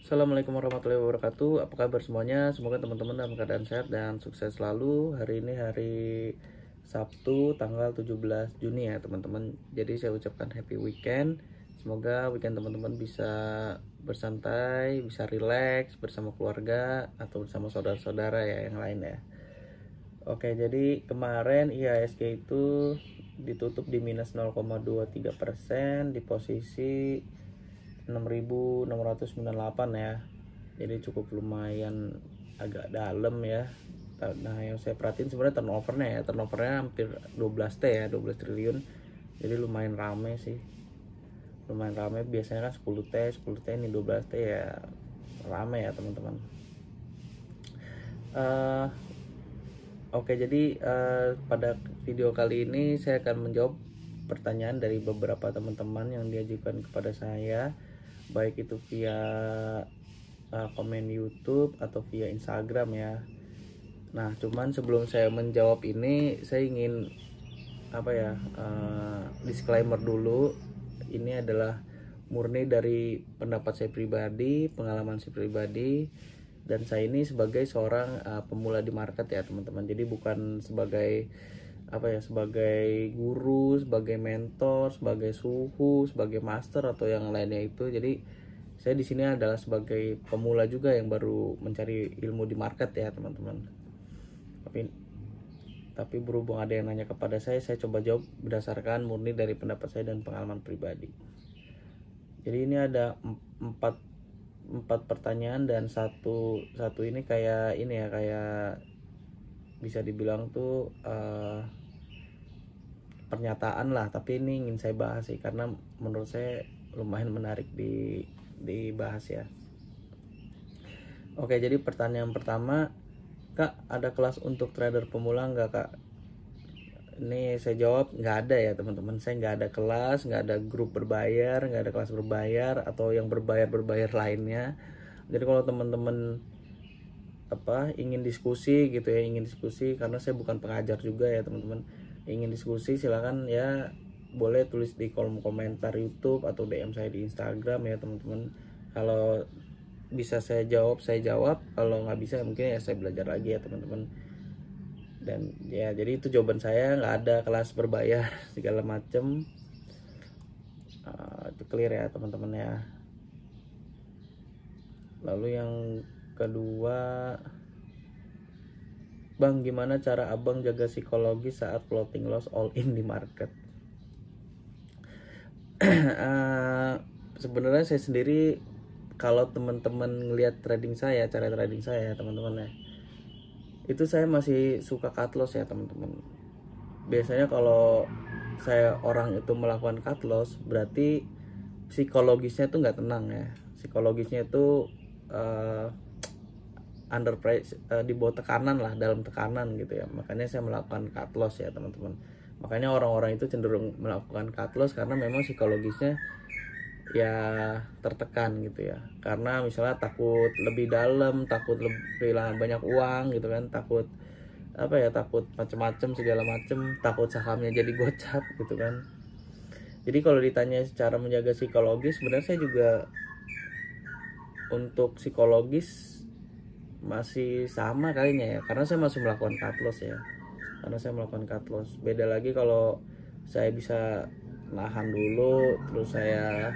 Assalamualaikum warahmatullahi wabarakatuh. Apa kabar semuanya? Semoga teman-teman dalam keadaan sehat dan sukses selalu. Hari ini hari Sabtu tanggal 17 Juni ya teman-teman. Jadi saya ucapkan happy weekend. Semoga weekend teman-teman bisa bersantai, bisa relax bersama keluarga atau bersama saudara-saudara ya yang lain ya. Oke, jadi kemarin IHSG itu ditutup di minus 0,23% di posisi 6.698 ya. Jadi cukup lumayan agak dalam ya. Nah, yang saya perhatiin sebenarnya turnovernya hampir 12 T ya, 12 triliun. Jadi lumayan rame sih. Lumayan rame, biasanya kan 10 T ini 12 T ya. Rame ya, teman-teman. Oke, jadi pada video kali ini saya akan menjawab pertanyaan dari beberapa teman-teman yang diajukan kepada saya, baik itu via komen YouTube atau via Instagram ya. Nah, cuman sebelum saya menjawab ini, saya ingin disclaimer dulu. Ini adalah murni dari pendapat saya pribadi, pengalaman saya pribadi, dan saya ini sebagai seorang pemula di market ya teman-teman. Jadi bukan sebagai sebagai guru, sebagai mentor, sebagai suhu, sebagai master atau yang lainnya itu. Jadi saya di sini adalah sebagai pemula juga yang baru mencari ilmu di market ya teman-teman. Tapi berhubung ada yang nanya kepada saya coba jawab berdasarkan murni dari pendapat saya dan pengalaman pribadi. Jadi ini ada empat pertanyaan dan satu ini kayak bisa dibilang tuh pernyataan lah, tapi ini ingin saya bahas sih karena menurut saya lumayan menarik dibahas ya. Oke, jadi pertanyaan pertama, Kak, ada kelas untuk trader pemula nggak, Kak? Ini saya jawab nggak ada ya teman-teman. Saya nggak ada kelas, nggak ada grup berbayar, nggak ada kelas berbayar atau yang berbayar lainnya. Jadi kalau teman-teman ingin diskusi gitu ya, karena saya bukan pengajar juga ya teman-teman, ingin diskusi silakan ya, boleh tulis di kolom komentar YouTube atau DM saya di Instagram ya teman-teman. Kalau bisa saya jawab, kalau nggak bisa mungkin ya saya belajar lagi ya teman-teman. Dan ya jadi itu jawaban saya, nggak ada kelas berbayar segala macem. Itu clear ya teman-teman ya. Lalu yang kedua, Bang, gimana cara abang jaga psikologi saat floating loss all in di market? Sebenarnya saya sendiri, kalau teman-teman ngelihat cara trading saya teman-teman ya, itu saya masih suka cut loss ya teman-teman. Biasanya kalau orang itu melakukan cut loss, berarti psikologisnya itu nggak tenang ya. Psikologisnya itu under pressure, di bawah tekanan lah, dalam tekanan gitu ya. Makanya saya melakukan cut loss ya teman-teman. Makanya orang-orang itu cenderung melakukan cut loss karena memang psikologisnya ya tertekan gitu ya. Karena misalnya takut lebih dalam, takut kehilangan banyak uang gitu kan, takut takut macem-macem segala macem, takut sahamnya jadi gocap gitu kan. Jadi kalau ditanya cara menjaga psikologis, sebenarnya saya juga untuk psikologis masih sama kalinya ya, karena saya masih melakukan cut loss ya. Beda lagi kalau saya bisa nahan dulu terus saya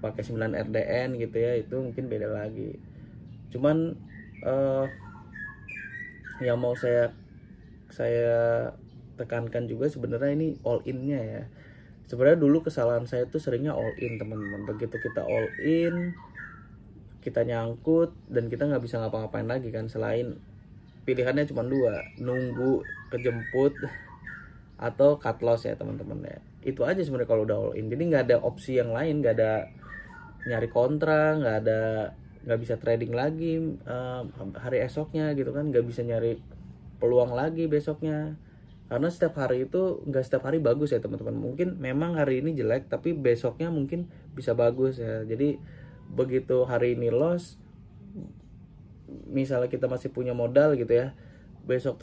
pakai 9 RDN gitu ya, itu mungkin beda lagi. Cuman yang mau saya tekankan juga sebenarnya ini all in-nya ya. Sebenarnya dulu kesalahan saya tuh seringnya all in teman-teman. Begitu kita all in, kita nyangkut dan kita nggak bisa ngapa-ngapain lagi kan, selain pilihannya cuma dua, nunggu kejemput atau cut loss ya teman-teman ya. Itu aja sebenarnya kalau udah all in. Jadi nggak ada opsi yang lain, nggak ada nyari kontra, nggak bisa trading lagi hari esoknya gitu kan, nggak bisa nyari peluang lagi besoknya. Karena setiap hari itu nggak setiap hari bagus ya teman-teman. Mungkin memang hari ini jelek tapi besoknya mungkin bisa bagus ya. Jadi begitu hari ini loss, misalnya kita masih punya modal gitu ya, besok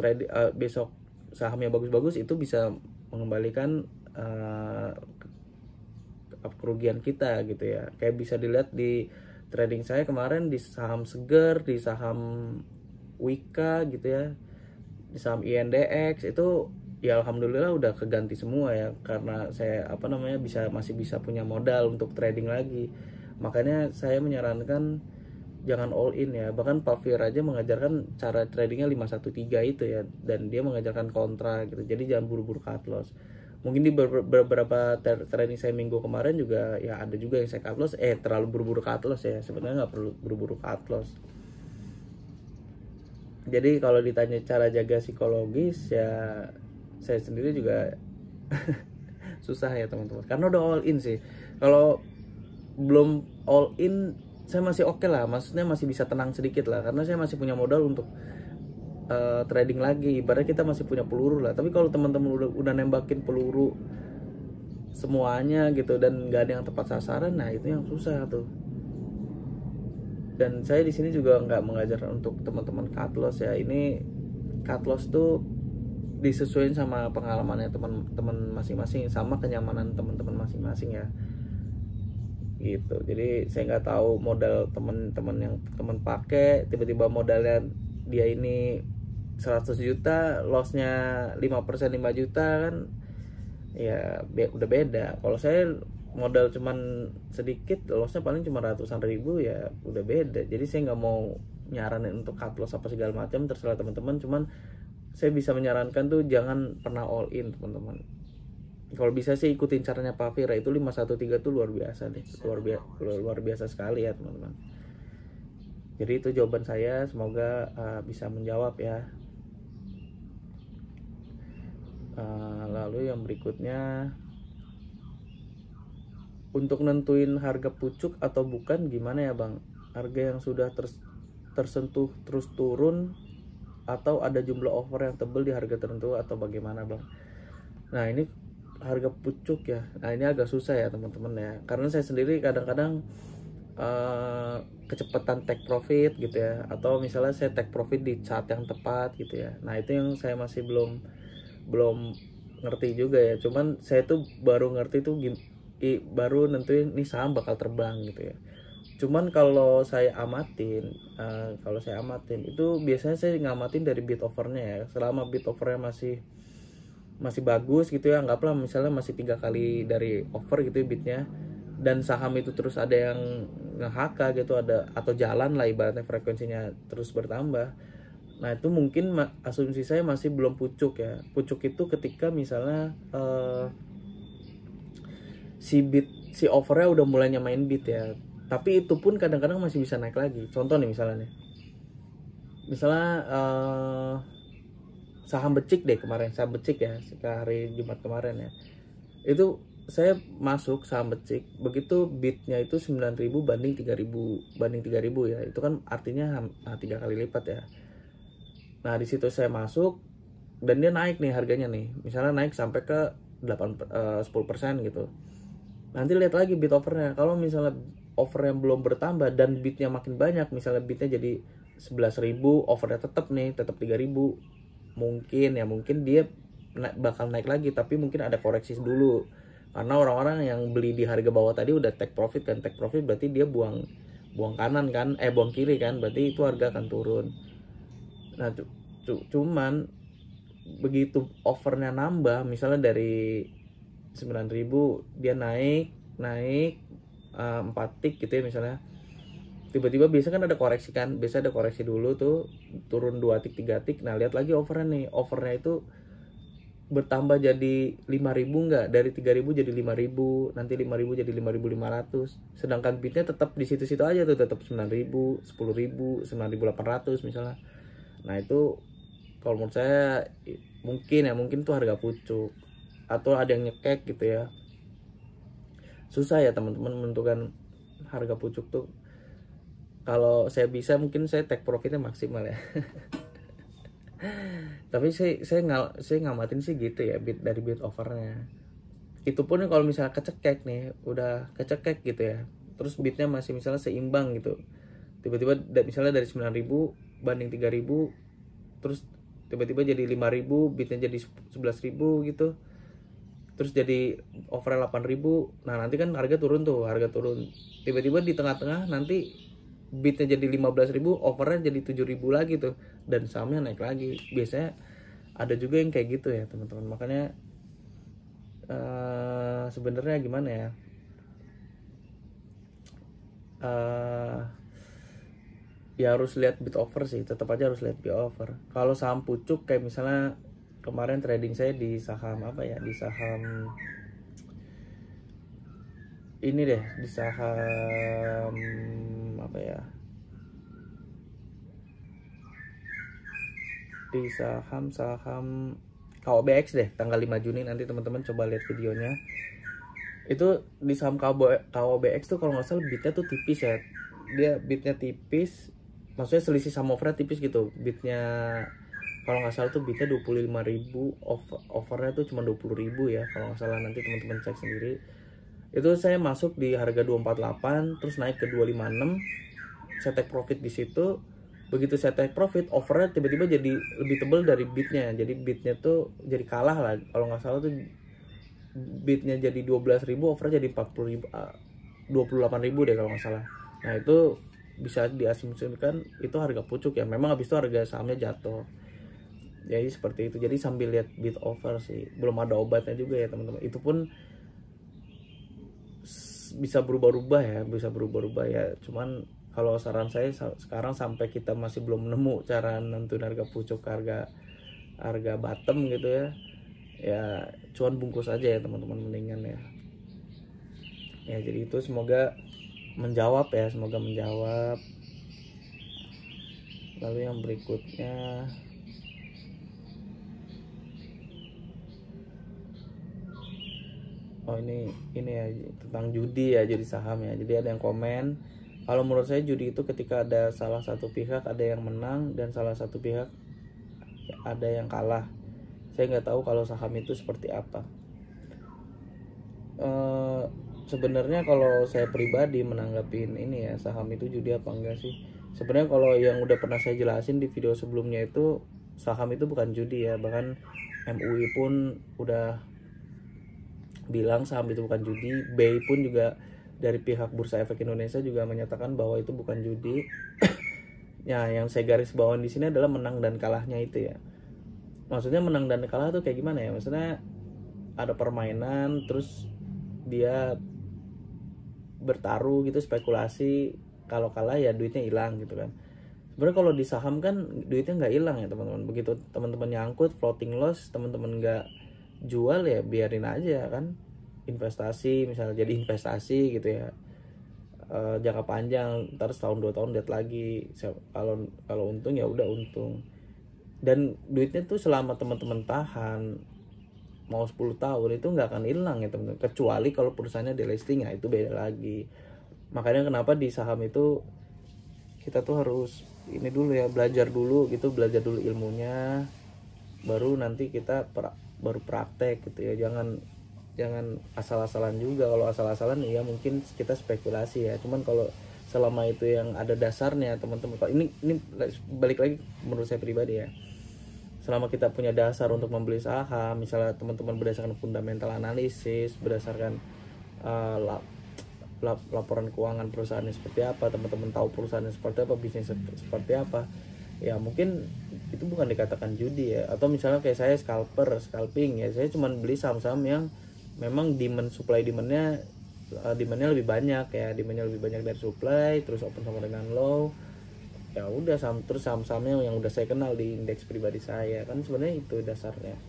sahamnya bagus-bagus, itu bisa mengembalikan kerugian kita gitu ya. Kayak bisa dilihat di trading saya kemarin di saham Seger, di saham Wika gitu ya, di saham INDX itu ya alhamdulillah udah keganti semua ya, karena saya masih bisa punya modal untuk trading lagi. Makanya saya menyarankan jangan all in ya. Bahkan Pak Fir aja mengajarkan cara tradingnya 513 itu ya, dan dia mengajarkan kontra gitu. Jadi jangan buru-buru cut loss. Mungkin di beberapa trading saya minggu kemarin juga ya ada juga yang saya cut loss, terlalu buru-buru cut loss ya. Sebenarnya nggak perlu buru-buru cut loss. Jadi kalau ditanya cara jaga psikologis ya, saya sendiri juga susah ya teman-teman, karena udah all in sih. Kalau belum all in saya masih oke lah, maksudnya masih bisa tenang sedikit lah, karena saya masih punya modal untuk trading lagi. Ibaratnya kita masih punya peluru lah. Tapi kalau teman-teman udah nembakin peluru semuanya gitu dan nggak ada yang tepat sasaran, nah itu yang susah tuh. Dan saya di sini juga nggak mengajar untuk teman-teman cut loss ya. Ini cut loss tuh disesuaikan sama pengalamannya teman-teman masing-masing, sama kenyamanan teman-teman masing-masing ya gitu. Jadi saya nggak tahu modal teman-teman yang teman pakai, tiba-tiba modalnya dia ini 100 juta, lossnya 5%, 5 juta kan ya udah beda. Kalau saya modal cuman sedikit, lossnya paling cuma ratusan ribu, ya udah beda. Jadi saya nggak mau nyaranin untuk cut loss apa segala macam, terserah teman-teman. Cuman saya bisa menyarankan tuh jangan pernah all in teman-teman. Kalau bisa sih ikutin caranya Pak Fira, itu 513 tuh luar biasa deh, luar biasa sekali ya teman-teman. Jadi itu jawaban saya, semoga bisa menjawab ya. Lalu yang berikutnya, untuk nentuin harga pucuk atau bukan gimana ya Bang? Harga yang sudah tersentuh terus turun, atau ada jumlah offer yang tebal di harga tertentu, atau bagaimana Bang? Nah ini harga pucuk ya, nah ini agak susah ya teman-teman ya, karena saya sendiri kadang-kadang kecepatan take profit gitu ya, atau misalnya saya take profit di chart yang tepat gitu ya. Nah itu yang saya masih belum ngerti juga ya. Cuman saya tuh baru ngerti tuh baru nentuin nih saham bakal terbang gitu ya. Cuman kalau saya amatin itu biasanya saya ngamatin dari bid offernya ya. Selama bid offernya masih bagus gitu ya, anggaplah misalnya masih 3 kali dari offer gitu ya bidnya, dan saham itu terus ada yang nge-HK gitu, ada atau jalan lah ibaratnya, frekuensinya terus bertambah. Nah itu mungkin asumsi saya masih belum pucuk ya. Pucuk itu ketika misalnya si offernya udah mulai nyamain bid ya, tapi itu pun kadang-kadang masih bisa naik lagi. Contoh nih misalnya saham Becik deh kemarin, saham Becik ya, hari Jumat kemarin ya, itu saya masuk saham Becik, begitu bidnya itu 9.000 banding 3.000 ya, itu kan artinya 3 kali lipat ya. Nah di situ saya masuk dan dia naik nih harganya nih, misalnya naik sampai ke 10% gitu. Nanti lihat lagi bid offernya, kalau misalnya offernya belum bertambah dan bidnya makin banyak, misalnya bidnya jadi 11.000, offernya tetap 3.000, mungkin dia bakal naik lagi, tapi mungkin ada koreksi dulu, karena orang-orang yang beli di harga bawah tadi udah take profit kan. Take profit berarti dia buang kanan kan, buang kiri kan, berarti itu harga akan turun. Nah cuman begitu offernya nambah, misalnya dari 9.000 dia naik 4 tik gitu ya misalnya, tiba-tiba biasa kan ada koreksi kan, biasa ada koreksi dulu tuh, turun 2 tik 3 tik. Nah lihat lagi offernya itu bertambah jadi 5.000 enggak, dari 3.000 jadi 5.000, nanti 5.000 jadi 5.500, sedangkan bidnya tetap di situ-situ aja tuh, tetap 9.000, 10.000, 9.800 misalnya. Nah itu kalau menurut saya mungkin tuh harga pucuk, atau ada yang nyekek gitu ya. Susah ya teman-teman menentukan harga pucuk tuh. Kalau saya bisa mungkin saya take profitnya maksimal ya. Tapi saya ngamatin sih gitu ya, dari bid offernya. Itu pun kalau misalnya kecekek nih, udah kecekek gitu ya, terus bidnya masih misalnya seimbang gitu, tiba-tiba misalnya dari 9.000 banding 3.000, terus tiba-tiba jadi 5.000, bidnya jadi 11.000 gitu, terus jadi offer 8.000. Nah nanti kan harga turun tiba-tiba di tengah-tengah nanti bidnya jadi 15.000, offernya jadi 7.000 lagi tuh, dan sahamnya naik lagi. Biasanya ada juga yang kayak gitu ya teman-teman. Makanya sebenarnya gimana ya, ya harus lihat bid offer sih, tetap aja harus lihat bid offer. Kalau saham pucuk kayak misalnya kemarin trading saya di saham apa ya, di saham ini deh, di saham apa ya, di saham KOBX deh, tanggal 5 Juni nanti teman-teman coba lihat videonya. Itu di saham KOBX tuh kalau nggak salah bidnya tuh tipis ya, dia bidnya tipis, maksudnya selisih sama offernya tipis gitu. Bidnya kalau nggak salah tuh bidnya 25.000, offernya tuh cuma 20.000 ya kalau nggak salah, nanti teman-teman cek sendiri. Itu saya masuk di harga 248 terus naik ke 256, saya take profit di situ. Begitu saya take profit, offernya tiba-tiba jadi lebih tebal dari bidnya, jadi bidnya tuh jadi kalah lah. Kalau nggak salah tuh bidnya jadi 12.000, offernya jadi 40.000, 28.000 deh kalau nggak salah. Nah itu bisa diasumsikan itu harga pucuk ya, memang habis itu harga sahamnya jatuh. Jadi seperti itu. Jadi sambil lihat bid offer sih, belum ada obatnya juga ya teman-teman. Itu pun bisa berubah-ubah ya, cuman kalau saran saya sekarang sampai kita masih belum nemu cara nentuin harga pucuk, harga bottom gitu ya cuan bungkus aja ya teman-teman, mendingan ya. Jadi itu semoga menjawab. Lalu yang berikutnya, ini ya tentang judi ya, judi saham ya. Jadi ada yang komen, kalau menurut saya judi itu ketika ada salah satu pihak ada yang menang dan salah satu pihak ada yang kalah. Saya nggak tahu kalau saham itu seperti apa. Sebenarnya kalau saya pribadi menanggapin ini ya, saham itu judi apa enggak sih? Sebenarnya kalau yang udah pernah saya jelasin di video sebelumnya itu, saham itu bukan judi ya. Bahkan MUI pun udah bilang saham itu bukan judi. BI pun juga dari pihak Bursa Efek Indonesia juga menyatakan bahwa itu bukan judi. Ya, yang saya garis bawahi di sini adalah menang dan kalahnya itu ya. Maksudnya menang dan kalah tuh kayak gimana ya? Maksudnya ada permainan, terus dia bertaruh gitu, spekulasi, kalau kalah ya duitnya hilang gitu kan. Sebenarnya kalau di saham kan duitnya nggak hilang ya teman-teman. Begitu teman-teman nyangkut floating loss, teman-teman nggak jual ya biarin aja kan. Investasi misalnya, jadi investasi gitu ya, jangka panjang, ntar setahun 2 tahun lihat lagi. Kalau untung ya udah untung, dan duitnya tuh selama teman-teman tahan mau 10 tahun itu nggak akan hilang ya teman-teman, kecuali kalau perusahaannya delisting ya, itu beda lagi. Makanya kenapa di saham itu kita tuh harus ini dulu ya, belajar dulu ilmunya, baru nanti kita baru praktek gitu ya. Jangan asal-asalan juga. Kalau asal-asalan ya mungkin kita spekulasi ya, cuman kalau selama itu yang ada dasarnya teman-teman, kalau ini balik lagi menurut saya pribadi ya, selama kita punya dasar untuk membeli saham, misalnya teman-teman berdasarkan fundamental analisis, berdasarkan laporan keuangan perusahaannya seperti apa, teman-teman tahu perusahaannya seperti apa, bisnis seperti apa, ya mungkin itu bukan dikatakan judi ya. Atau misalnya kayak saya scalping ya, saya cuma beli saham-saham yang memang demandnya lebih banyak ya, demandnya lebih banyak dari supply, terus open sama dengan low, ya udah terus saham-sahamnya yang udah saya kenal di indeks pribadi saya kan. Sebenarnya itu dasarnya.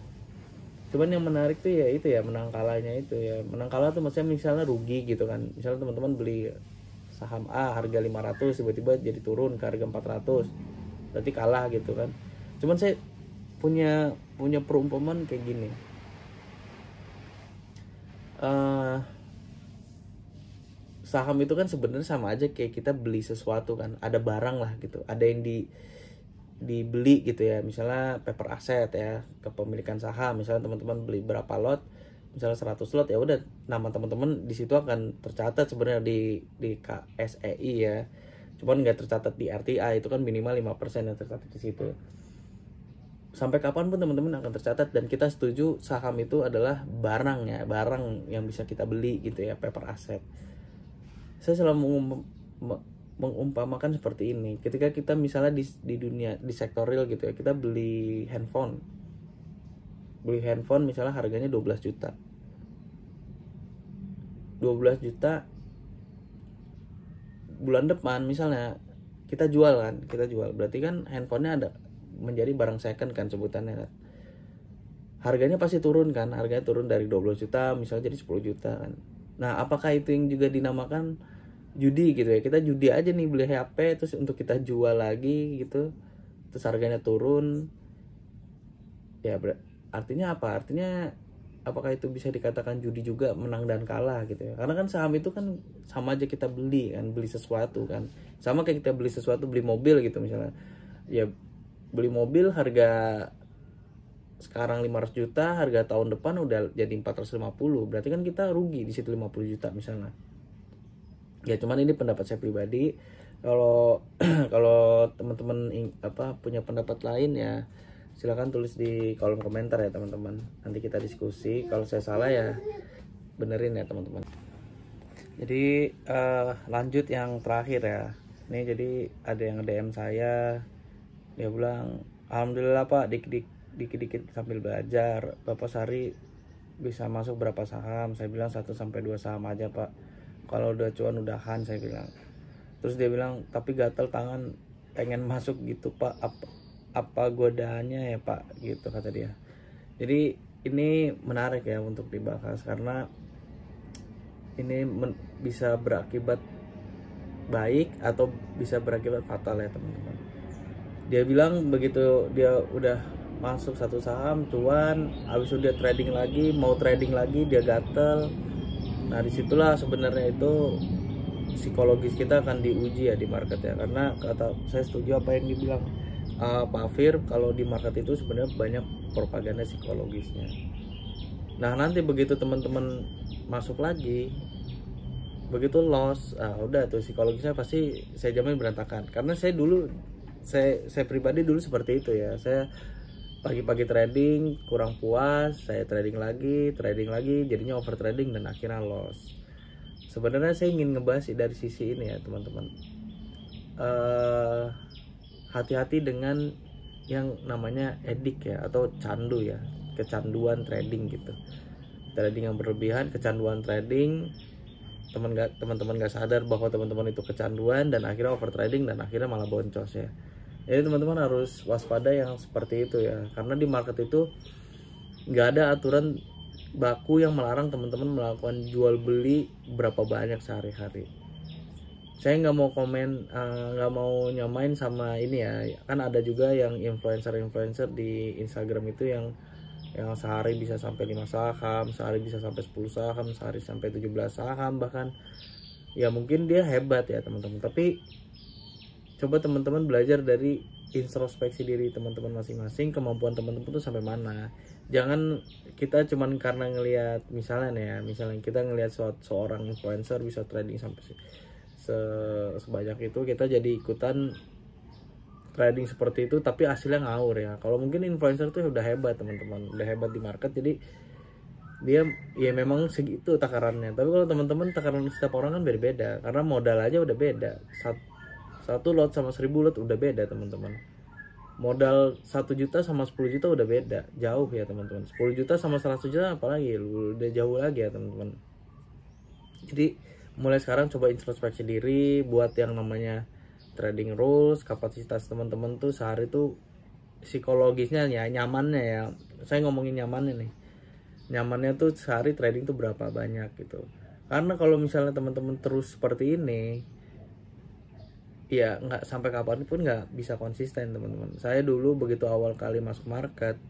Cuman yang menarik tuh ya itu ya, menang kalahnya itu ya. Menang kalah tuh maksudnya misalnya rugi gitu kan, misalnya teman-teman beli saham A harga 500 tiba-tiba jadi turun ke harga 400, berarti kalah gitu kan. Cuman saya punya perumpamaan kayak gini, saham itu kan sebenarnya sama aja kayak kita beli sesuatu kan, ada barang lah gitu, ada yang dibeli gitu ya, misalnya paper asset ya, kepemilikan saham. Misalnya teman-teman beli berapa lot, misalnya 100 lot, ya udah nama teman-teman di situ akan tercatat sebenarnya di KSEI ya, cuman nggak tercatat di RTA, itu kan minimal 5% yang tercatat di situ. sampai kapanpun teman-teman akan tercatat, dan kita setuju saham itu adalah barang ya, barang yang bisa kita beli gitu ya, paper asset. Saya selalu mengumpamakan seperti ini, ketika kita misalnya di dunia, di sektor real gitu ya, kita beli handphone misalnya harganya 12 juta 12 juta, bulan depan misalnya kita jual, berarti kan handphonenya ada menjadi barang second kan sebutannya kan, harganya pasti turun kan, harganya turun dari 12 juta misalnya jadi 10 juta kan. Nah, apakah itu yang juga dinamakan judi gitu ya? Kita judi aja nih, beli HP terus untuk kita jual lagi gitu, terus harganya turun ya, artinya apa? Artinya apakah itu bisa dikatakan judi juga, menang dan kalah gitu ya? Karena kan saham itu kan sama aja kita beli sesuatu kan, sama kayak kita beli sesuatu, beli mobil gitu misalnya ya, beli mobil harga sekarang 500 juta, harga tahun depan udah jadi 450, berarti kan kita rugi di situ 50 juta misalnya. Ya cuman ini pendapat saya pribadi. Kalau kalau teman-teman punya pendapat lain ya silakan tulis di kolom komentar ya teman-teman. Nanti kita diskusi. Kalau saya salah ya benerin ya teman-teman. Jadi lanjut yang terakhir ya. Ini jadi ada yang DM saya, dia bilang, alhamdulillah Pak, dikit-dikit sambil belajar, Bapak sehari bisa masuk berapa saham? Saya bilang 1-2 saham aja Pak, kalau udah cuan udahan, saya bilang. Terus dia bilang, tapi gatel tangan pengen masuk gitu Pak, apa godaannya ya Pak, gitu kata dia. Jadi ini menarik ya untuk dibahas, karena ini bisa berakibat baik atau bisa berakibat fatal ya teman-teman. Dia bilang begitu dia udah masuk satu saham cuan, habis itu dia trading lagi, mau trading lagi dia gatel. Nah disitulah sebenarnya itu psikologis kita akan diuji ya di market ya, karena kata saya setuju apa yang dibilang Pak Afir, kalau di market itu sebenarnya banyak propaganda psikologisnya. Nah nanti begitu teman-teman masuk lagi, begitu loss, udah tuh psikologisnya pasti saya jamin berantakan. Karena saya dulu, saya pribadi dulu seperti itu ya. Saya pagi-pagi trading kurang puas, saya trading lagi, jadinya over trading dan akhirnya loss. Sebenarnya saya ingin ngebahas dari sisi ini ya teman-teman. Hati-hati dengan yang namanya edik ya, atau candu ya, kecanduan trading gitu. Trading yang berlebihan, kecanduan trading, teman-teman gak sadar bahwa teman-teman itu kecanduan dan akhirnya over trading dan akhirnya malah boncos ya. Jadi teman-teman harus waspada yang seperti itu ya, karena di market itu nggak ada aturan baku yang melarang teman-teman melakukan jual beli berapa banyak sehari-hari. Saya nggak mau komen, nggak mau nyamain sama ini ya, kan ada juga yang influencer di Instagram itu yang sehari bisa sampai 5 saham, sehari bisa sampai 10 saham, sehari sampai 17 saham bahkan. Ya mungkin dia hebat ya teman-teman, tapi coba teman-teman belajar dari introspeksi diri teman-teman masing-masing, kemampuan teman-teman tuh sampai mana. Jangan kita cuman karena ngelihat misalnya kita ngelihat seorang influencer bisa trading sampai sebanyak itu, kita jadi ikutan trading seperti itu tapi hasilnya ngawur ya. Kalau mungkin influencer tuh udah hebat teman-teman, udah hebat di market, jadi dia ya memang segitu takarannya. Tapi kalau teman-teman takaran setiap orang kan beda-beda, karena modal aja udah beda. Satu lot sama 1000 lot udah beda teman-teman. Modal 1 juta sama 10 juta udah beda, jauh ya teman-teman. 10 juta sama 100 juta apalagi udah jauh lagi ya teman-teman. Jadi mulai sekarang coba introspeksi diri, buat yang namanya trading rules, kapasitas teman-teman tuh sehari tuh psikologisnya ya, nyamannya ya. Saya ngomongin nyamannya nih. Nyamannya tuh sehari trading tuh berapa banyak gitu. Karena kalau misalnya teman-teman terus seperti ini, ya nggak sampai kapanpun nggak bisa konsisten teman-teman. Saya dulu begitu awal kali masuk market,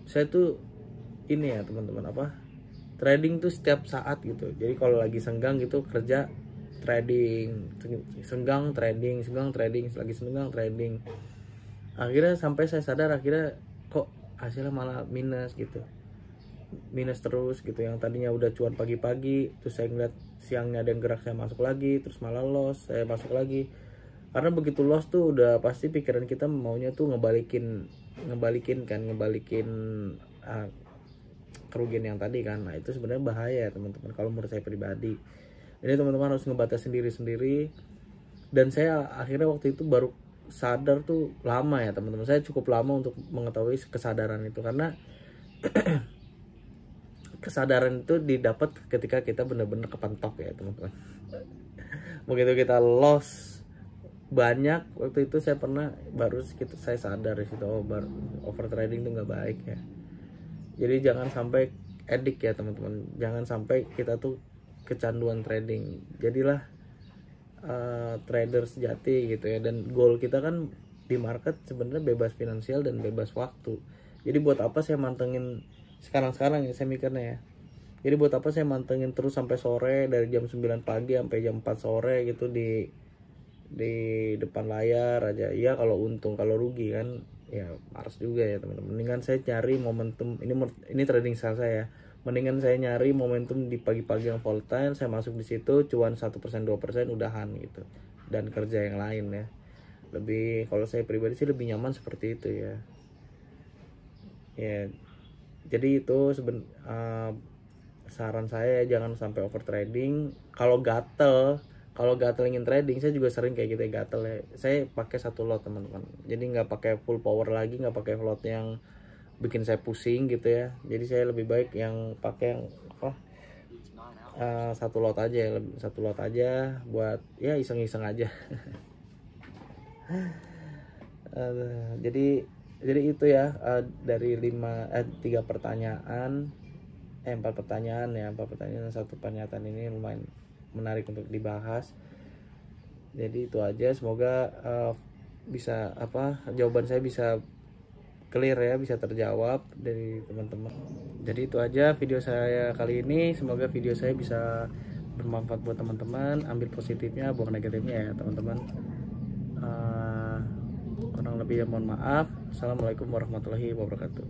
saya tuh ini ya teman-teman, trading tuh setiap saat gitu. Jadi kalau lagi senggang gitu kerja trading, senggang trading, lagi senggang trading. Akhirnya sampai saya sadar, akhirnya kok hasilnya malah minus gitu, minus terus gitu. Yang tadinya udah cuan pagi-pagi, terus saya ngeliat siangnya ada yang gerak, saya masuk lagi, terus malah loss, saya masuk lagi. Karena begitu loss tuh udah pasti pikiran kita maunya tuh ngebalikin kerugian yang tadi kan. Nah itu sebenarnya bahaya ya teman-teman kalau menurut saya pribadi. Jadi teman-teman harus ngebatas sendiri-sendiri. Dan saya akhirnya waktu itu baru sadar tuh lama ya teman-teman. Saya cukup lama untuk mengetahui kesadaran itu, karena kesadaran itu didapat ketika kita benar-benar kepentok ya teman-teman. Begitu kita loss banyak, waktu itu saya pernah saya sadar di situ, over trading tuh nggak baik ya. Jadi jangan sampai edik ya teman-teman, jangan sampai kita tuh kecanduan trading. Jadilah trader sejati gitu ya. Dan goal kita kan di market sebenarnya bebas finansial dan bebas waktu. Jadi buat apa saya mantengin sekarang ya saya mikirnya ya. Jadi buat apa saya mantengin terus sampai sore, dari jam 9 pagi sampai jam 4 sore gitu di depan layar aja. Iya kalau untung, kalau rugi kan ya harus juga ya teman-teman. Mendingan saya cari momentum, ini trading style saya. Mendingan saya nyari momentum di pagi-pagi yang volatile, saya masuk di situ, cuan 1% 2% udahan gitu. Dan kerja yang lain ya. Lebih, kalau saya pribadi sih lebih nyaman seperti itu ya. Ya. Jadi itu saran saya, jangan sampai over trading. Kalau gatel ingin trading, saya juga sering kayak gitu ya, gatel ya. Saya pakai satu lot teman-teman. Jadi nggak pakai full power lagi, nggak pakai lot yang bikin saya pusing gitu ya. Jadi saya lebih baik yang pakai yang satu lot aja buat ya iseng-iseng aja. Jadi itu ya, dari 4 pertanyaan, 4 pertanyaan, 1 pernyataan ini lumayan menarik untuk dibahas. Jadi itu aja, semoga bisa jawaban saya bisa clear ya, bisa terjawab dari teman-teman. Jadi itu aja video saya kali ini, semoga video saya bisa bermanfaat buat teman-teman. Ambil positifnya, buang negatifnya ya teman-teman. Kurang lebih ya mohon maaf. Assalamualaikum warahmatullahi wabarakatuh.